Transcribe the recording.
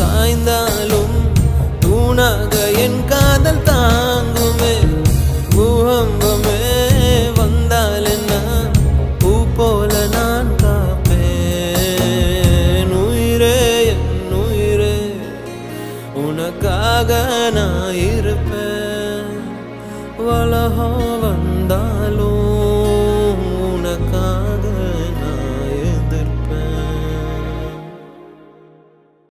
சாய்ந்தாலும் தூணாக என் காதல் தாங்குமே. பூகம்பமே வந்தால் என்ன பூ போல நான் காப்பேன். உயிரே என் உயிரே உனக்காக நான் இருப்பேன். வலஹோ